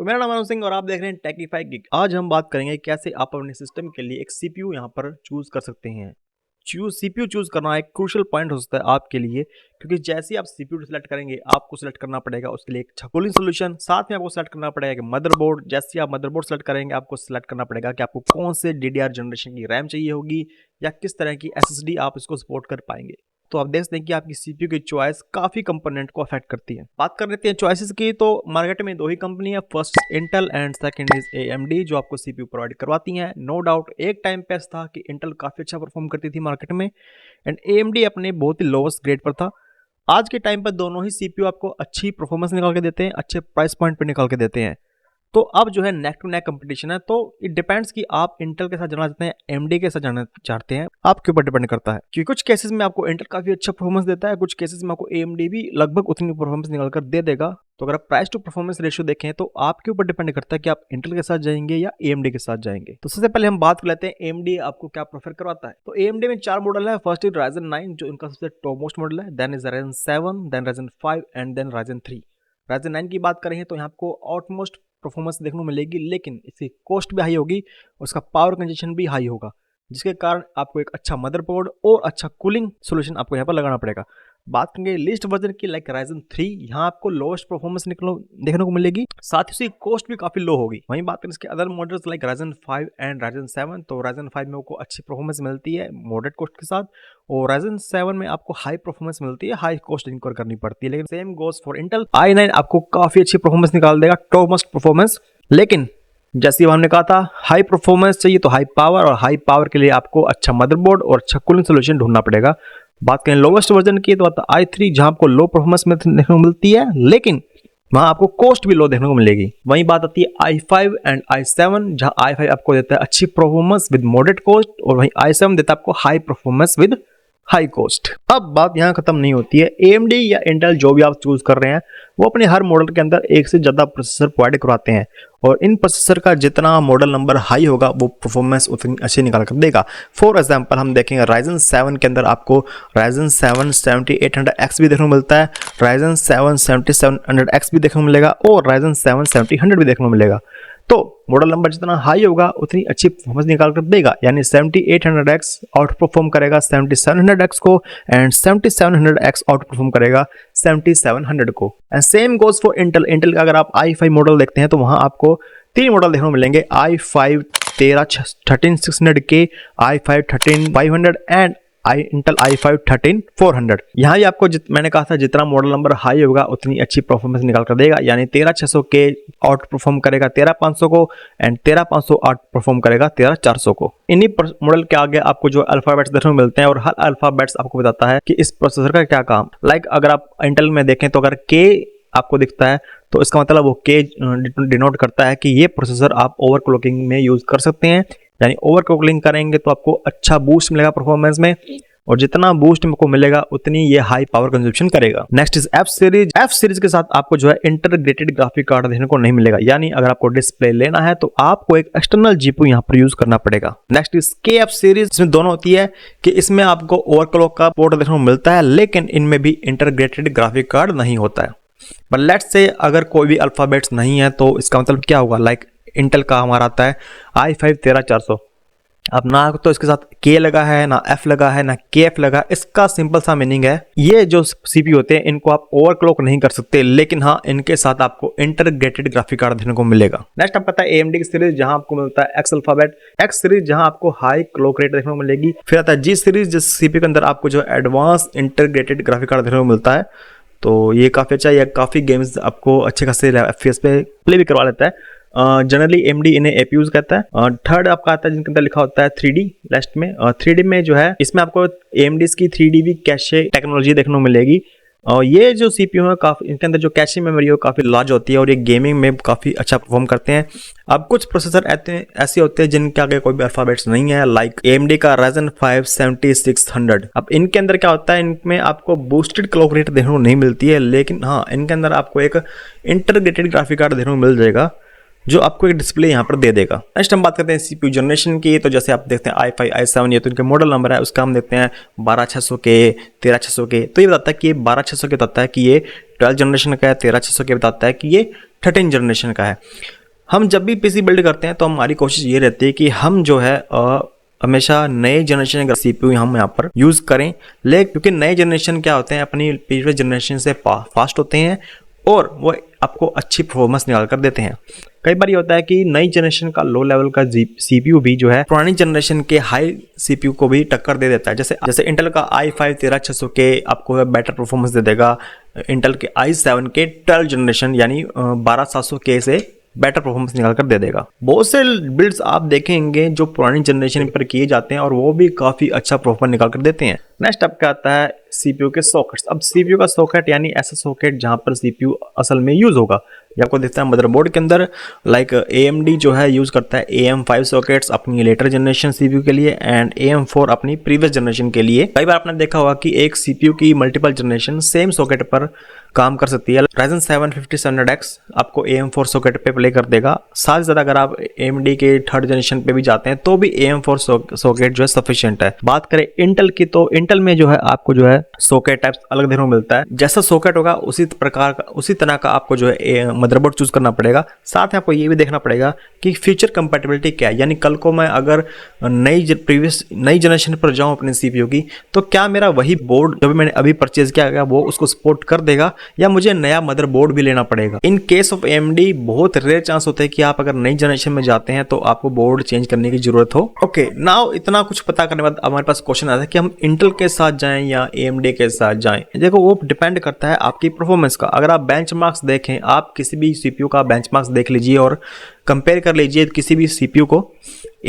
तो मेरा नाम अनुज सिंह और आप देख रहे हैं टेकीफाई गिग। आज हम बात करेंगे कैसे आप अपने सिस्टम के लिए एक सीपीयू यहाँ पर चूज कर सकते हैं। सीपीयू चूज करना एक क्रूशियल पॉइंट हो सकता है आपके लिए, क्योंकि जैसे ही आप सीपीयू सेलेक्ट करेंगे आपको सेलेक्ट करना पड़ेगा उसके लिए एक अच्छा कूलिंग सोल्यूशन, साथ में आपको सेलेक्ट करना पड़ेगा कि मदरबोर्ड। जैसे आप मदरबोर्ड सेलेक्ट करेंगे आपको सेलेक्ट करना पड़ेगा कि आपको कौन से डीडीआर जनरेशन की रैम चाहिए होगी या किस तरह की एसएसडी आप इसको सपोर्ट कर पाएंगे। तो आप देख सकते हैं कि आपकी सीपीयू की चॉइस काफी कंपोनेंट को अफेक्ट करती है। बात कर लेते हैं चॉइसेस की, तो मार्केट में दो ही कंपनी है, first Intel and second is AMD, जो आपको सीपीयू प्रोवाइड करवाती हैं। नो डाउट एक टाइम पे ऐसा था कि इंटेल काफी अच्छा परफॉर्म करती थी मार्केट में एंड एएमडी अपने बहुत ही लोवेस्ट ग्रेड पर था। आज के टाइम पर दोनों ही सीपीयू आपको अच्छी परफॉर्मेंस निकाल के देते हैं, अच्छे प्राइस पॉइंट पे निकाल के देते हैं। तो अब जो है नेक टू नेक कंपटीशन है, तो इट डिपेंड्स कि आप इंटेल के साथ जाना चाहते हैं, एएमडी के साथ जाना चाहते हैं, आपके ऊपर डिपेंड करता है। क्योंकि कुछ केसेस में आपको इंटेल काफी अच्छा परफॉर्मेंस देता है, कुछ केसेस में आपको एएमडी भी लगभग उतनी परफॉर्मेंस निकाल कर दे देगा। तो अगर आप प्राइस टू परफॉर्मेंस रेशियो देखें तो आपके ऊपर डिपेंड करता है कि आप इंटेल के साथ जाएंगे या एएमडी के साथ जाएंगे। तो सबसे पहले हम बात कर लेते हैं एएमडी आपको क्या प्रेफर करवाता है। तो एएमडी में 4 मॉडल है। फर्स्ट इज राइजन 9 जो इनका सबसे टॉप मोस्ट मॉडल है, then is Ryzen 7, then Ryzen 5 and then Ryzen 3। Ryzen 9 की बात करें तो यहाँ आपको ऑटमोस्ट परफॉर्मेंस देखने को मिलेगी, लेकिन इसकी कॉस्ट भी हाई होगी, उसका पावर कंजप्शन भी हाई होगा, जिसके कारण आपको एक अच्छा मदरबोर्ड और अच्छा कूलिंग सॉल्यूशन आपको यहाँ पर लगाना पड़ेगा। बात करेंगे लिस्ट वर्जन की, लाइक राइजन 3, यहाँ आपको लोएस्ट परफॉर्मेंस देखने को मिलेगी, साथ ही उसकी कॉस्ट भी काफी लो होगी। वहीं बात करें इसके other models like Ryzen 5 and Ryzen 7, तो राइजन 5 में आपको अच्छी परफॉर्मेंस मिलती है मॉडरेट कॉस्ट के साथ, और राइजन 7 में आपको हाई परफॉर्मेंस मिलती है, हाई कॉस्ट इनकर करनी पड़ती है। लेकिन same goes for Intel. i9 आपको काफी अच्छी परफॉर्मेंस निकाल देगा, टॉप मोस्ट परफॉर्मेंस, लेकिन जैसे हमने कहा था हाई परफॉर्मेंस चाहिए तो हाई पावर, और हाई पावर के लिए आपको अच्छा मदरबोर्ड और अच्छा कूलिंग सोल्यूशन ढूंढना पड़ेगा। बात करें लोवेस्ट वर्जन की तो आता है i3, जहां आपको लो परफॉर्मेंस में देखने को मिलती है, लेकिन वहां आपको कॉस्ट भी लो देखने को मिलेगी। वहीं बात आती है i5 एंड i7, जहां i5 आपको देता है अच्छी परफॉर्मेंस विद मॉडरेट कॉस्ट, और वहीं i7 देता है आपको high performance with high cost. अब बात यहाँ खत्म नहीं होती है। AMD या इंटेल जो भी आप चूज कर रहे हैं वो अपने हर मॉडल के अंदर एक से ज्यादा प्रोसेसर प्रोवाइड करवाते हैं, और इन प्रोसेसर का जितना मॉडल नंबर हाई होगा वो परफॉर्मेंस उतनी अच्छी निकाल कर देगा। फॉर एग्जांपल हम देखेंगे राइजन 7 के अंदर आपको राइजन 7 7800X भी देखने को मिलता है, राइजन 7 7700X भी देखने को मिलेगा, और राइजन 7 7000 भी देखने को मिलेगा। तो मॉडल नंबर जितना हाई होगा उतनी अच्छी परफॉर्मेंस निकाल कर देगा, यानी 7800X आउट परफॉर्म करेगा 7700X को, एंड 7700X आउट परफॉर्म करेगा 7700 को। And same goes for Intel. Intel का अगर आप i5 मॉडल देखते हैं तो वहां आपको 3 मॉडल देखने को मिलेंगे, i5 13600K, i5 13500 and Intel i5 13400। यहाँ भी आपको मैंने कहा था जितना मॉडल नंबर हाई होगा उतनी अच्छी परफॉर्मेंस निकाल कर देगा, यानी 13600K आउट परफॉर्म करेगा 13500 को, एंड 13500 आउट परफॉर्म करेगा 13400 को। इन्हीं मॉडल के आगे आपको जो अल्फाबेट्स देखने को मिलते हैं, और हर अल्फाबेट्स आपको बताता है कि इस प्रोसेसर का क्या काम। लाइक अगर आप इंटेल में देखें तो अगर K आपको दिखता है तो इसका मतलब वो K डिनोट करता है कि ये प्रोसेसर आप ओवरक्लॉकिंग में यूज कर सकते हैं, यानी ओवरक्लॉकिंग करेंगे तो आपको अच्छा बूस्ट मिलेगा परफॉर्मेंस में, और जितना बूस्ट आपको मिलेगा उतनी ये हाई पावर कंजप्शन करेगा। Next is F series. F series के साथ आपको जो है इंटीग्रेटेड ग्राफिक कार्ड देखने को नहीं मिलेगा, यानी अगर आपको डिस्प्ले लेना है तो आपको एक एक्सटर्नल जीपीयू यहाँ पर यूज करना पड़ेगा। Next is KF series. इसमें दोनों होती है कि इसमें आपको ओवरक्लॉक का पोर्ट देखने को मिलता है, लेकिन इनमें भी इंटीग्रेटेड ग्राफिक कार्ड नहीं होता है। बट लेट्स से अगर कोई भी अल्फाबेट्स नहीं है तो इसका मतलब क्या होगा, लाइक इंटेल का हमारा आता है i5 13400, अब ना तो इसके साथ K लगा है, ना F लगा है, ना KF लगा है। इसका सिंपल सा मीनिंग है ये जो सीपीयू होते हैं इनको आप ओवरक्लॉक नहीं कर सकते, लेकिन हाँ इनके साथ आपको इंटीग्रेटेड ग्राफिक कार्ड देखने को मिलेगा। नेक्स्ट आपका आता है AMD की सीरीज, जहां आपको मिलता है X अल्फाबेट। X सीरीज जहां आपको हाई क्लॉक रेट देखने को मिलेगी। फिर आता है G सीरीज, जिस सीपीयू के अंदर आपको जो एडवांस इंटीग्रेटेड ग्राफिक कार्ड देखने को मिलता है, तो ये काफी अच्छा है, काफी गेम्स आपको अच्छे खासे FPS पे प्ले भी करवा लेता है। जनरली AMD इन्हें APUs कहता है। थर्ड आपका आता है जिनके अंदर लिखा होता है 3D लास्ट में। 3D में जो है इसमें आपको AMD's की 3D कैशे टेक्नोलॉजी देखने को मिलेगी, और ये जो CPU है काफी, इनके अंदर जो कैशे मेमोरी है काफी लार्ज होती है, और ये गेमिंग में काफी अच्छा परफॉर्म करते हैं। अब कुछ प्रोसेसर ऐसे होते हैं जिनके आगे कोई भी अल्फाबेट्स नहीं है, लाइक AMD का Ryzen 5 7600। अब इनके अंदर क्या होता है, इनमें आपको बूस्टेड क्लॉक रेट देखने को नहीं मिलती है, लेकिन हाँ इनके अंदर आपको एक इंटीग्रेटेड ग्राफिक कार्ड देखने को मिल जाएगा जो आपको एक डिस्प्ले यहाँ पर दे देगा। नेक्स्ट हम बात करते हैं सीपीयू जनरेशन की, तो जैसे आप देखते हैं i5 i7, ये तो इनके मॉडल नंबर है, उसका हम देखते हैं 12600K 13600K। तो ये बताता है कि ये 12600 के बताता है कि ये 12 जनरेशन का है, 13600 के बताता है कि ये 13 जनरेशन का है। हम जब भी पीसी बिल्ड करते हैं तो हमारी कोशिश ये रहती है कि हम जो है हमेशा नए जनरेशन का सीपीयू हम यहाँ पर यूज़ करें, लेकिन क्योंकि नए जनरेशन क्या होते हैं अपनी प्रीवियस जनरेशन से फास्ट होते हैं और वो आपको अच्छी परफॉर्मेंस निकाल कर देते हैं। कई बार ये होता है कि नई जनरेशन का लो लेवल का सीपीयू भी जो है पुरानी जनरेशन के हाई सीपीयू को भी टक्कर दे देता है। जैसे इंटेल का i5 13600 के आपको बेटर परफॉर्मेंस दे देगा, इंटेल के i7 के 12 जनरेशन यानी 12700K से बेटर परफॉर्मेंस निकाल कर दे देगा। बहुत से बिल्ड्स आप देखेंगे जो पुरानी जनरेशन पर किए जाते हैं और वो भी काफ़ी अच्छा परफॉर्मेंस निकाल कर देते हैं। नेक्स्ट आपका आता है सीपीयू के सॉकेट्स। अब सीपीयू का सॉकेट यानी ऐसा सॉकेट जहां पर सीपीयू असल में यूज होगा, ये आपको दिखता है मदरबोर्ड के अंदर। लाइक AMD जो है यूज करता है AM5 सॉकेट्स अपनी लेटर जनरेशन सीपीयू के लिए एंड AM4 अपनी प्रीवियस जनरेशन के लिए। कई बार आपने देखा होगा कि एक सीपीयू की मल्टीपल जनरेशन सेम सॉकेट पर काम कर सकती है। Ryzen 7 5700X आपको AM4 सॉकेट पे प्ले कर देगा। साथ ही साथ अगर आप AMD के थर्ड जनरेशन पे भी जाते हैं तो भी AM4 सॉकेट जो है सफिशिएंट है। बात करें इंटेल की तो इंटेल में जो है आपको जो है सॉकेट टाइप अलग देखने को मिलता है। जैसा सॉकेट होगा उसी प्रकार का उसी तरह का आपको जो है मदरबोर्ड चूज करना पड़ेगा। साथ में आपको ये भी देखना पड़ेगा कि फीचर कंपैटिबिलिटी क्या है, यानी कल को मैं अगर नई जनरेशन पर जाऊं अपने सीपीयू की तो क्या मेरा वही बोर्ड जो भी मैंने अभी परचेज किया गया वो उसको सपोर्ट कर देगा या मुझे नया मदरबोर्ड भी लेना पड़ेगा। इन केस ऑफ AMD बहुत रेयर चांस होता है कि आप अगर नई जनरेशन में जाते हैं तो आपको बोर्ड चेंज करने की जरूरत हो। ओके, नाउ इतना कुछ पता करने के बाद हमारे पास क्वेश्चन आता है कि हम इंटेल के साथ जाएं या AMD के साथ जाएं। देखो वो डिपेंड करता है आपकी परफॉर्मेंस का। अगर आप बेंचमार्क्स देखें, आप किसी भी सीपीयू का बेंचमार्क्स देख लीजिए और कंपेयर कर लीजिए किसी भी सीपीयू को,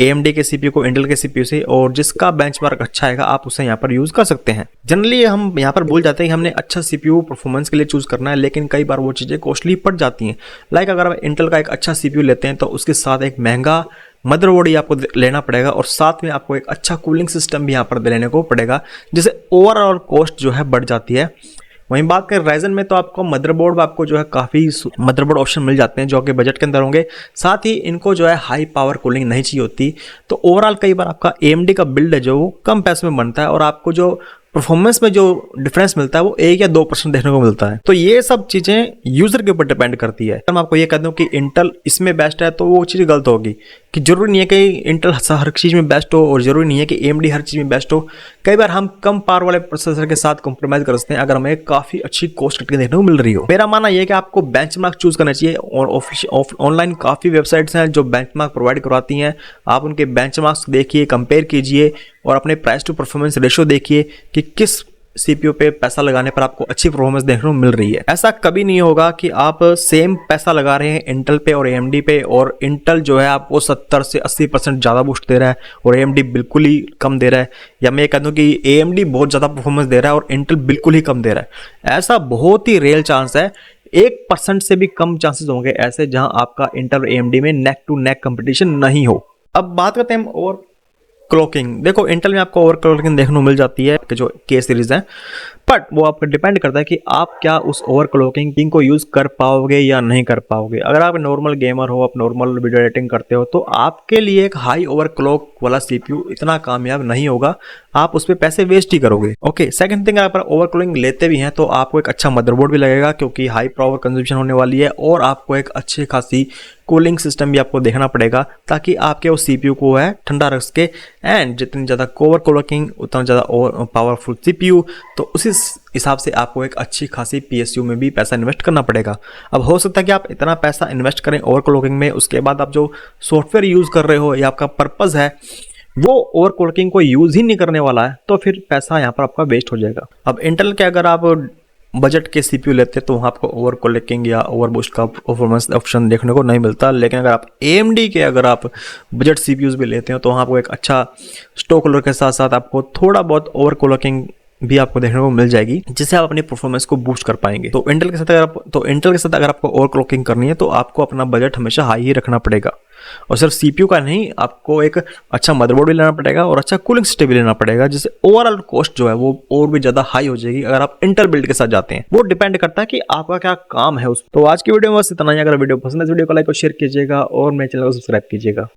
AMD के सीपीयू को इंटेल के सीपीयू से, और जिसका बेंचमार्क अच्छा आएगा आप उसे यहाँ पर यूज कर सकते हैं। जनरली हम यहाँ पर भूल जाते हैं कि हमने अच्छा सीपीयू परफॉर्मेंस के लिए चूज करना है, लेकिन कई बार वो चीजें कॉस्टली पड़ जाती हैं। लाइक अगर आप इंटेल का एक अच्छा सीपीयू लेते हैं तो उसके साथ एक महंगा मदरबोर्ड ही आपको लेना पड़ेगा और साथ में आपको एक अच्छा कूलिंग सिस्टम भी यहाँ पर लेने को पड़ेगा, जिससे ओवरऑल कॉस्ट जो है बढ़ जाती है। वहीं बात करें राइजन में तो आपको मदरबोर्ड आपको जो है काफ़ी मदरबोर्ड ऑप्शन मिल जाते हैं जो कि बजट के अंदर होंगे। साथ ही इनको जो है हाई पावर कूलिंग नहीं चाहिए होती, तो ओवरऑल कई बार आपका AMD का बिल्ड है जो वो कम पैसे में बनता है और आपको जो परफॉर्मेंस में जो डिफरेंस मिलता है वो 1 या 2% देखने को मिलता है। तो ये सब चीजें यूजर के ऊपर डिपेंड करती है। मैं आपको ये कह दूं कि इंटेल इसमें बेस्ट है तो वो चीज गलत होगी, कि जरूरी नहीं है कि इंटेल हर चीज में बेस्ट हो और जरूरी नहीं है कि AMD हर चीज में बेस्ट हो। कई बार हम कम पावर वाले प्रोसेसर के साथ कॉम्प्रोमाइज कर सकते हैं अगर हमें काफी अच्छी कॉस्ट कटिंग देखने को मिल रही हो। मेरा मानना यह है कि आपको बेंचमार्क चूज करना चाहिए और ऑनलाइन काफी वेबसाइट्स हैं जो बेंचमार्क प्रोवाइड करवाती हैं। आप उनके बेंचमार्क्स देखिए, कंपेयर कीजिए और अपने प्राइस टू परफॉर्मेंस रेशियो देखिए कि किस सीपीयू पे पैसा लगाने पर आपको अच्छी परफॉर्मेंस देखने को मिल रही है। ऐसा कभी नहीं होगा कि आप सेम पैसा लगा रहे हैं इंटेल पे और AMD पे और इंटेल जो है आपको 70 से 80% ज़्यादा बूस्ट दे रहा है और AMD बिल्कुल ही कम दे रहा है, या मैं कह दूं कि AMD बहुत ज़्यादा परफॉर्मेंस दे रहा है और इंटेल बिल्कुल ही कम दे रहा है। ऐसा बहुत ही रेयर चांस है, 1% से भी कम चांसेस होंगे ऐसे जहां आपका इंटेल और AMD में नेक टू नेक कंपटीशन नहीं हो। अब बात करते हैं और क्लॉकिंग। देखो इंटेल में आपको ओवर क्लॉकिंग देखने को मिल जाती है कि जो K सीरीज है, बट वो आपको डिपेंड करता है कि आप क्या उस ओवर क्लॉकिंग को यूज कर पाओगे या नहीं कर पाओगे। अगर आप नॉर्मल गेमर हो, आप नॉर्मल वीडियो एडिटिंग करते हो, तो आपके लिए एक हाई ओवर क्लॉक वाला सीपीयू इतना कामयाब नहीं होगा, आप उस पर पैसे वेस्ट ही करोगे। ओके, सेकंड थिंग, अगर आप ओवर क्लॉकिंग लेते भी हैं तो आपको एक अच्छा मदरबोर्ड भी लगेगा क्योंकि हाई पावर कंजम्पशन होने वाली है, और आपको एक अच्छी खासी कूलिंग सिस्टम भी आपको देखना पड़ेगा ताकि आपके उस सीपीयू को है ठंडा रख सके। एंड जितनी ज़्यादा ओवर क्लॉकिंग उतना ज़्यादा पावरफुल सीपीयू, तो उसी हिसाब से आपको एक अच्छी खासी PSU में भी पैसा इन्वेस्ट करना पड़ेगा। अब हो सकता है कि आप इतना पैसा इन्वेस्ट करें ओवर क्लॉकिंग में, उसके बाद आप जो सॉफ्टवेयर यूज़ कर रहे हो या आपका पर्पज़ है वो ओवर क्लॉकिंग को यूज़ ही नहीं करने वाला है, तो फिर पैसा यहाँ पर आपका वेस्ट हो जाएगा। अब इंटेल के अगर आप बजट के सीपीयू लेते हैं तो वहाँ आपको ओवर क्लॉकिंग या ओवर बूस्ट का परफॉर्मेंस ऑप्शन देखने को नहीं मिलता, लेकिन अगर आप AMD के अगर आप बजट सीपीयूज भी लेते हो तो वहाँ आपको एक अच्छा स्टोक कूलर के साथ साथ आपको थोड़ा बहुत ओवर क्लॉकिंग भी आपको देखने को मिल जाएगी, जिससे आप अपनी परफॉर्मेंस को बूस्ट कर पाएंगे। तो इंटेल के साथ अगर आपको ओवर क्लॉकिंग करनी है तो आपको अपना बजट हमेशा हाई ही रखना पड़ेगा, और सिर्फ सीपीयू का नहीं, आपको एक अच्छा मदरबोर्ड भी लेना पड़ेगा और अच्छा कूलिंग सिस्टम भी लेना पड़ेगा, जिससे ओवरऑल कॉस्ट जो है वो और भी ज्यादा हाई हो जाएगी अगर आप इंटेल बिल्ड के साथ जाते हैं। वो डिपेंड करता है कि आपका क्या काम है उस। तो आज की वीडियो में बस इतना ही। अगर वीडियो पसंद है, वीडियो को लाइक और शेयर कीजिएगा और मेरे चैनल को सब्सक्राइब कीजिएगा।